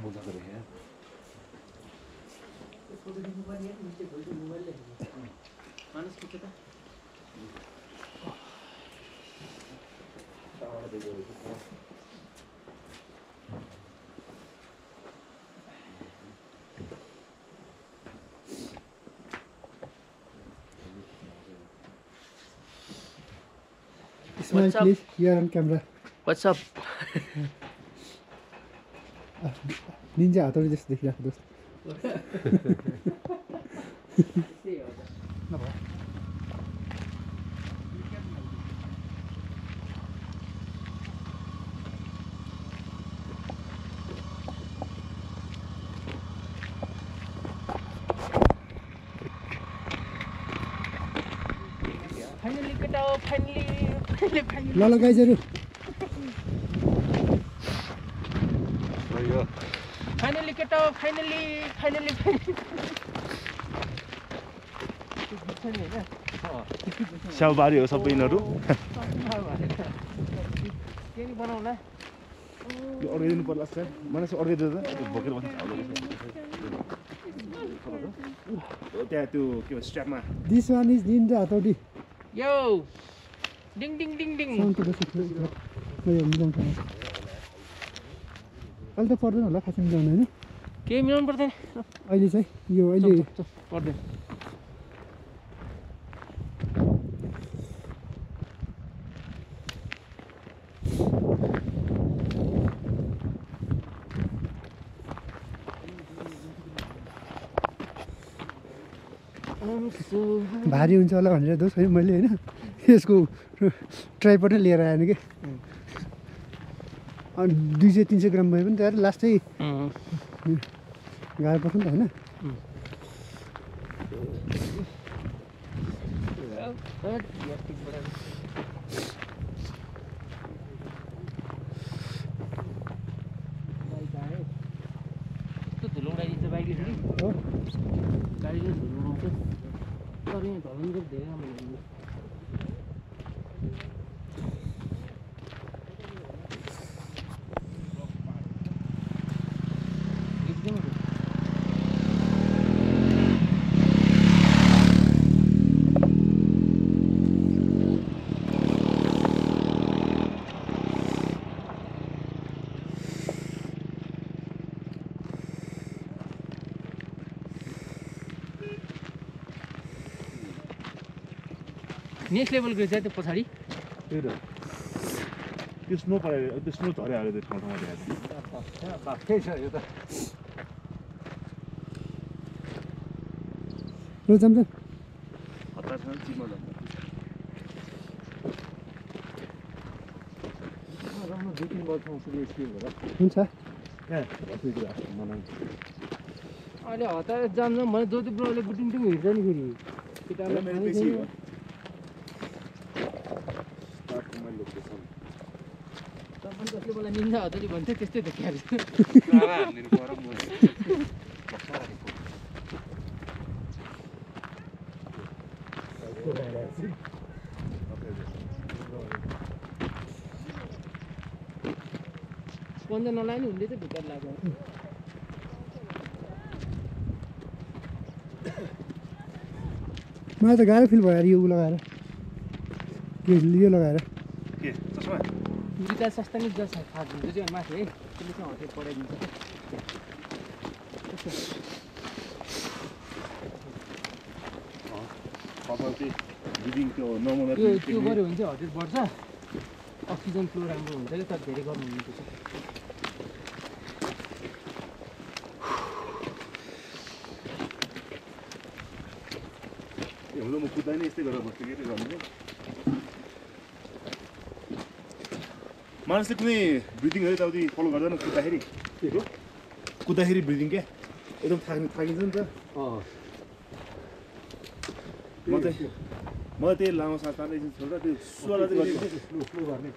मजा गरेँ मानस के त Smile, please. You are on camera. What's up? Ninja हातले जस्तो देखिरहेको दोस्त Finally get out, finally. ल ल गाइजहरु Finally get out, finally. स्याउबारी हो सबै यिनीहरू के नि बनाउला यो अड्काइदिनु पर्ला सर मलाई चाहिँ अड्काइदिँदा भोकेर बस्नु त्यहाँ त्यो के भन्छ स्ट्र्यापमा This one is Ninja हातौडी यो डिङ डिङ डिङ डिङ साउन्ड त बसेको ल यो मिलाउँछ अहिले त पर्दैन होला खासै मिलाउनु हैन के मिलाउनु पर्दैन अहिले चाहिँ यो अहिले पर्दैन भारी हुन्छ होला भनेर दोस्त है मैले हैन यसको ट्राइपड नै लिएर आएन के अनि 200-300 ग्राम भयो भने त यार लास्ट चाहिँ गाह्रो पर्छ नि त हैन धुलो उडाइदिन्छ बाइकले फेरि हो गाडीले धुलो उडाउँछ तर यहाँ ढलन चाहिँ धेरै राम्रो हुन्छ नेक्स्ट लेभलको चाहिँ त्यो पछाडि त्यही त त्यो स्नो पऱ्यो त्यो स्नो झरिहाल्यो त्यो ठाउँमा त्यहाँ त्यही छ यो त ल जान्छ हतारसँग चिमा जान्छ राम्रो 2-3 वर्षमा सुरु स्किल होला हुन्छ यहाँ बसेको मलाई अहिले हतार जान्छ भने ज्योति ब्रोले बुटिङ टुङ हिँड्छ नि फेरि केटाले मेरो बेसी हो तपाईँ जसले मलाई निन्दा हतारी भन्थ्यो त्यस्तै देखिहाल्छ स्पन्ज नलाए नि हुँदै चाहिँ भित्र लाग्यो मलाई त गाह्रो फिल भयो यार यो लगाएर के यो लगाएर के चस्मा जुत्ता सस्ता नि जस खास हुन्छ चाहिँ माथि है त्यसले चाहिँ हटेर पढाइदिन्छ तपाईँ ब्रिदिङ त्यो नर्मल त्यो गऱ्यो भने चाहिँ हटेर बढ्छ अक्सिजन फ्लो राम्रो हुन्छ कि तर धेरै गर्नु हुनुपर्छ हुँदा म कुद्दा नि यस्तै गरेर बस्थेँ के गर्नु मानिसले कुनै ब्रिदिङहरू यताउति फलो गर्दैन कुद्दाखेरि कुद्दाखेरि ब्रिदिङ क्या एकदम थाकिन्छ नि त म त्यही लामो सास तान्दै छोड्दा त्यो सुवाला चाहिँ स्लो गर्ने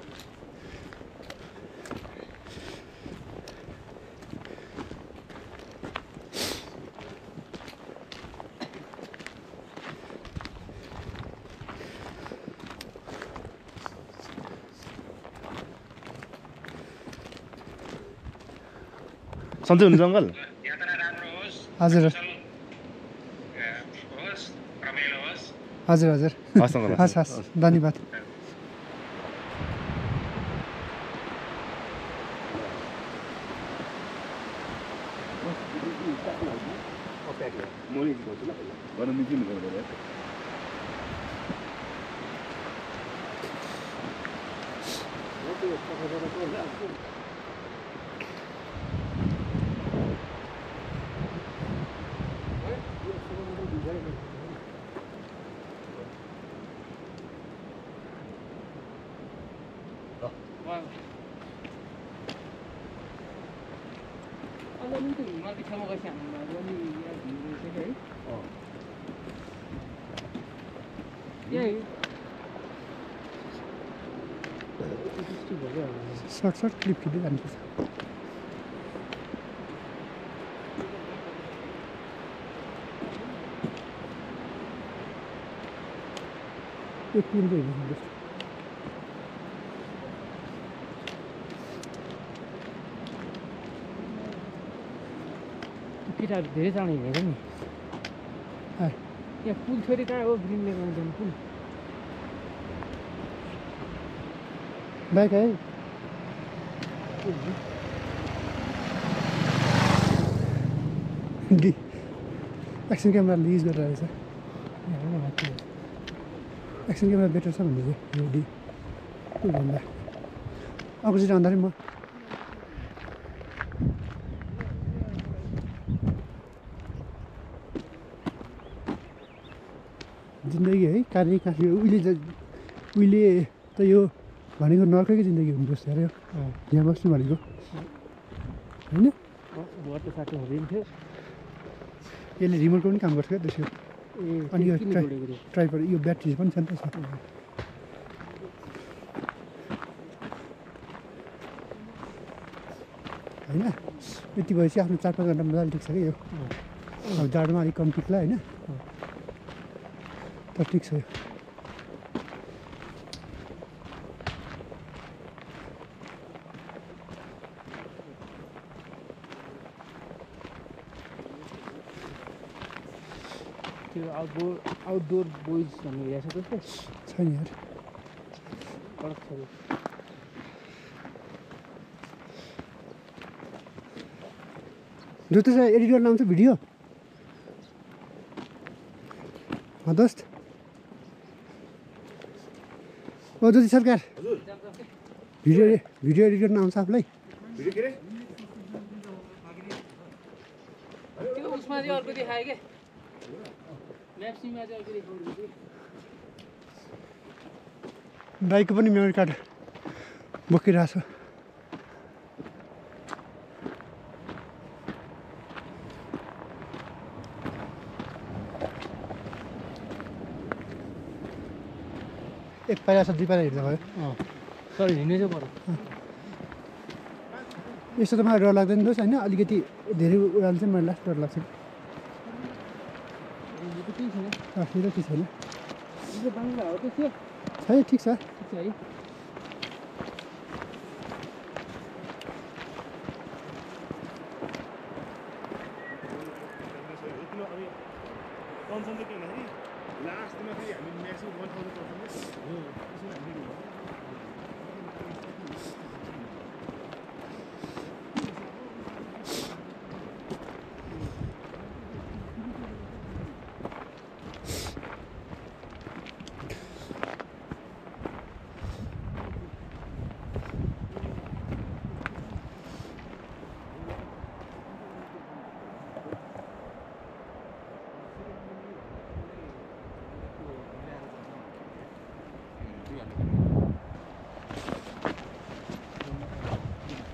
सन्चै हुनुहुन्छ अङ्कल? यात्रा राम्रो होस्, हजुर होस्, रमाइलो होस्। हजुर हजुर हस् अङ्कल, हस् हस् धन्यवाद म नि गर्छु ल गर्न मिल्छ नि गर्दैन हिमालको छेउमा गएपछि हाम्रो अनि यहाँ भिड रहेछ है यही सर्ट सर्ट क्लिप खिच्दै जानुपर्छ एक मिनट हेर्नुहोस् केटाहरू धेरै चाँडो हिँडेको नि यहाँ पुल फेरि कहाँ हो ग्रिनले गाउँदैन पुल बाइक है डी एक्सन क्यामेराले युज गरेर रहेछ एक्सन क्यामेरा बेटर छ भन्दै चाहिँ यो डी के भन्दा अपोजिट आउँदाखेरि म जिन्दगी है कार्य काँसी उहिले त यो भनेको नर्कैको जिन्दगी हुनु जस्तो अरे यहाँ बस्नु भनेको होइन घर त साथी हुँदैन थियो यसले रिमोटको पनि काम गर्छ क्या त्यसो अनि यो जोडेको ट्राइपड यो ब्याट्री पनि छ नि त होइन यति भएपछि आफ्नो 4-5 घन्टा मजाले टिक्छ क्या यो अब जाडोमा अलिक कम टिक्ला होइन तर टिक्छ यो त्यो आउटडोर बोइज भन्ने हेरेको छ त्यस्तो छैन यार कडक छ जो त एडिट गर्न आउँछ भिडियो दोस्त ओ ज्योति सरकार भिडियो एडिट गर्न आउँछ आफूलाई भिडियो के रे त्यो उसमा चाहिँ अर्को देखायो क्या म्याप्सीमा चाहिँ अर्को देखाउँदै बाइकको पनि मेमोरी कार्ड बोकिरहेको छ एक पाइला छ 2 पाइला हिँड्दा भयो सर हिँड्नै चाहिँ पर्यो यस्तो त मलाई डर लाग्दैन दोस् होइन अलिकति धेरै उडाल्नु चाहिँ मलाई लास्ट डर लाग्छ केही छैन आफै त छैन यो बाङ्ला हो त्यो थियो है ठिक छ ठिक छ है कन्सर्न के भन्दाखेरि लास्टमा फेरि हामी म्याक्सिमम् 1000 हो त्यसमा हामीले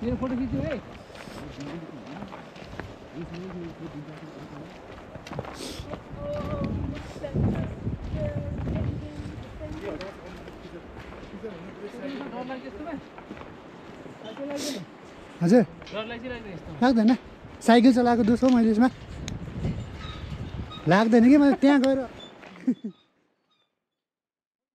मेरो फोटो खिच्यो है हजुर डर लागिरहेको यस्तो लाग्दैन साइकल चलाएको दोष हो मैले यसमा लाग्दैन कि मैले त्यहाँ गएर